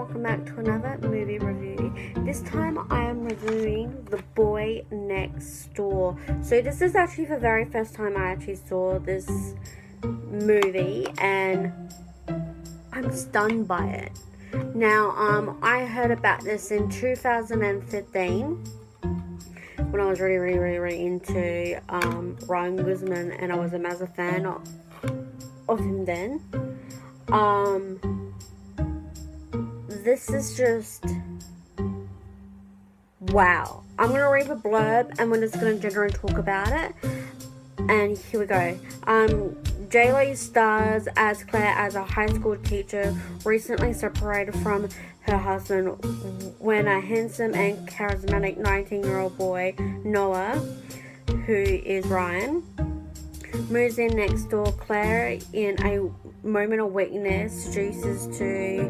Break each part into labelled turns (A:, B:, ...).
A: welcome back to another movie review. This time I am reviewing The Boy Next Door. So this is actually the very first time I actually saw this movie and I'm stunned by it. Now, I heard about this in 2015 when I was really into Ryan Guzman, and I was a massive fan of him then. This is just wow. I'm gonna read the blurb and we're just gonna generally talk about it. And here we go. J-Lo stars as Claire as a high school teacher recently separated from her husband when a handsome and charismatic 19-year-old boy, Noah, who is Ryan, moves in next door. Claire, in a moment of weakness, seduces to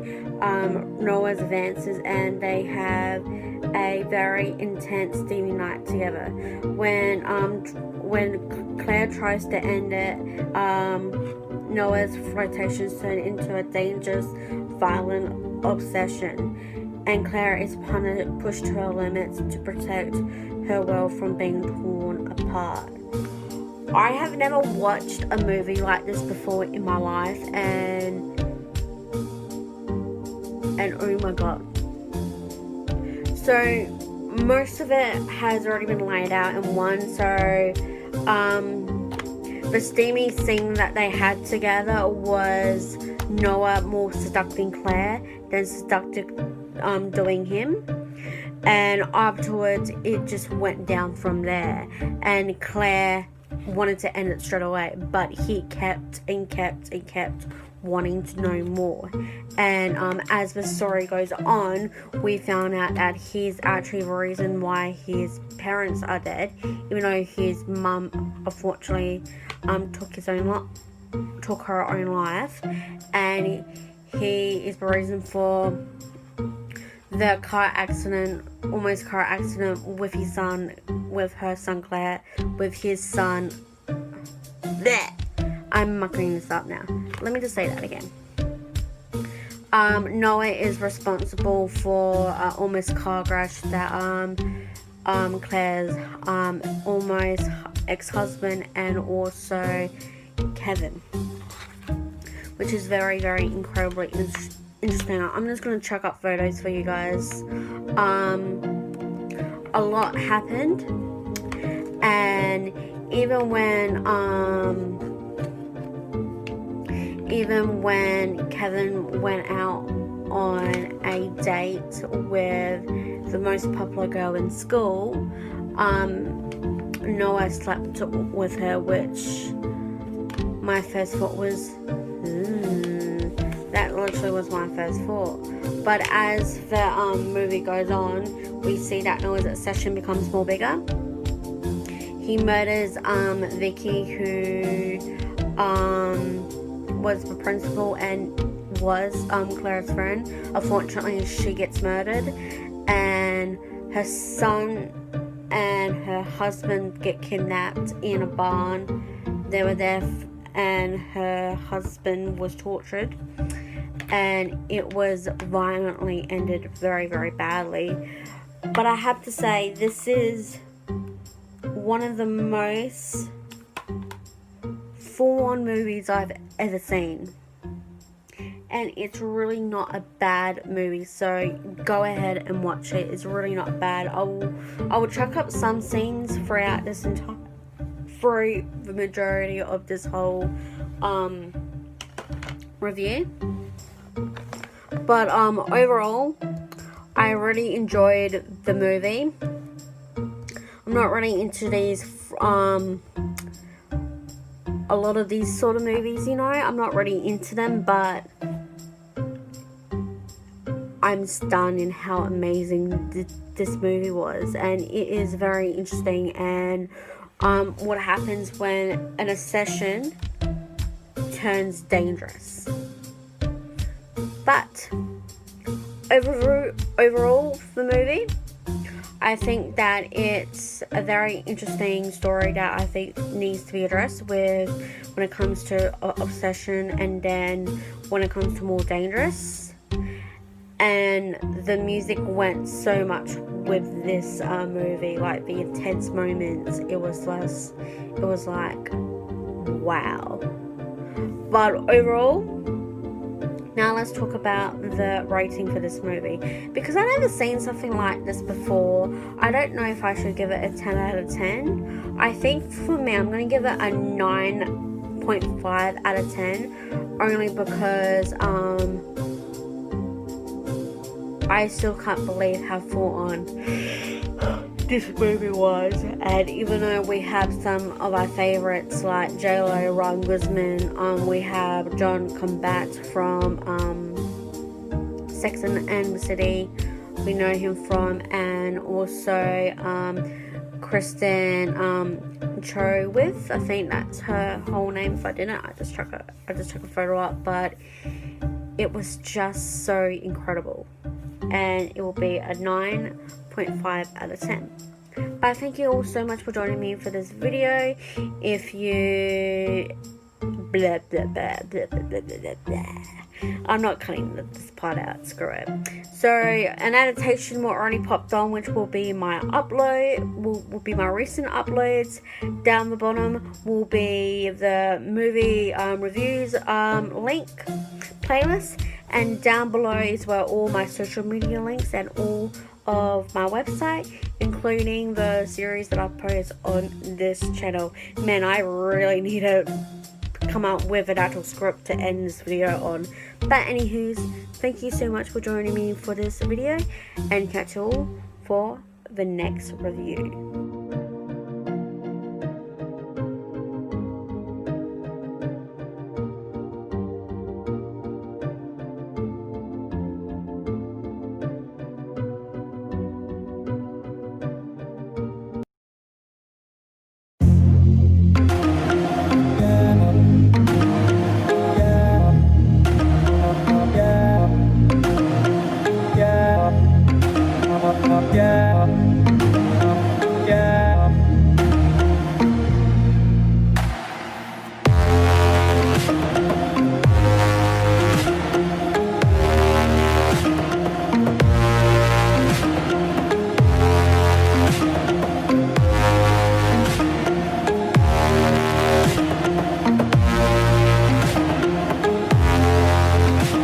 A: Noah's advances, and they have a very intense, steamy night together. When Claire tries to end it, Noah's flirtations turn into a dangerous, violent obsession, and Claire is pushed to her limits to protect her world from being torn apart. I have never watched a movie like this before in my life, and oh my god. So most of it has already been laid out in one. So the steamy scene that they had together was Noah more seducting Claire than seducting doing him, and afterwards it just went down from there, and Claire wanted to end it straight away, but he kept wanting to know more. And as the story goes on, we found out that he's actually the reason why his parents are dead, even though his mum unfortunately took her own life, and he is the reason for the almost car accident with his son, with her son Claire, with his son. There, I'm mucking this up now. Let me just say that again. Noah is responsible for almost car crash that Claire's almost ex-husband and also Kevin, which is very incredibly interesting. I'm just going to chuck up photos for you guys. A lot happened, and even when Kevin went out on a date with the most popular girl in school, Noah slept with her, which my first thought was, that literally was my first thought. But as the movie goes on, we see that Noah's obsession becomes more bigger. He murders Vicky, who was the principal and was Claire's friend. Unfortunately, she gets murdered, and her son and her husband get kidnapped in a barn. They were there and her husband was tortured, and it was violently ended very badly. But I have to say, this is one of the most full-on movies I've ever seen, and it's really not a bad movie, so go ahead and watch it. It's really not bad. I will chuck up some scenes throughout this through the majority of this whole review, but overall I really enjoyed the movie. I'm not really into these a lot of these sort of movies, I'm not really into them, but I'm stunned in how amazing this movie was, and it is very interesting, and what happens when an obsession turns dangerous. But overall, the movie, I think that it's a very interesting story that I think needs to be addressed when it comes to obsession, and then when it comes to more dangerous. and the music went so much with this movie, like the intense moments. It was like wow. But overall, now let's talk about the rating for this movie, because I've never seen something like this before. I don't know if I should give it a 10 out of 10. I think for me, I'm going to give it a 9.5 out of 10, only because I still can't believe how full on this movie was. And even though we have some of our favorites like J-Lo, Ryan Guzman, we have John Combat from Sex and the City, we know him from, and also Kristen Cho with, I think that's her whole name. If I didn't, I just chuck a photo up, but it was just so incredible, and it will be a 9.5 out of 10. But thank you all so much for joining me for this video. If you blah blah blah blah blah blah blah blah, I'm not cutting this part out, screw it. So an annotation will already popped on, which will be my upload, will be my recent uploads. Down the bottom will be the movie reviews link playlist, and down below is where all my social media links and all of my website, including the series that I post on this channel. Man, I really need to come up with an actual script to end this video on. But anywho's, thank you so much for joining me for this video, and catch you all for the next review.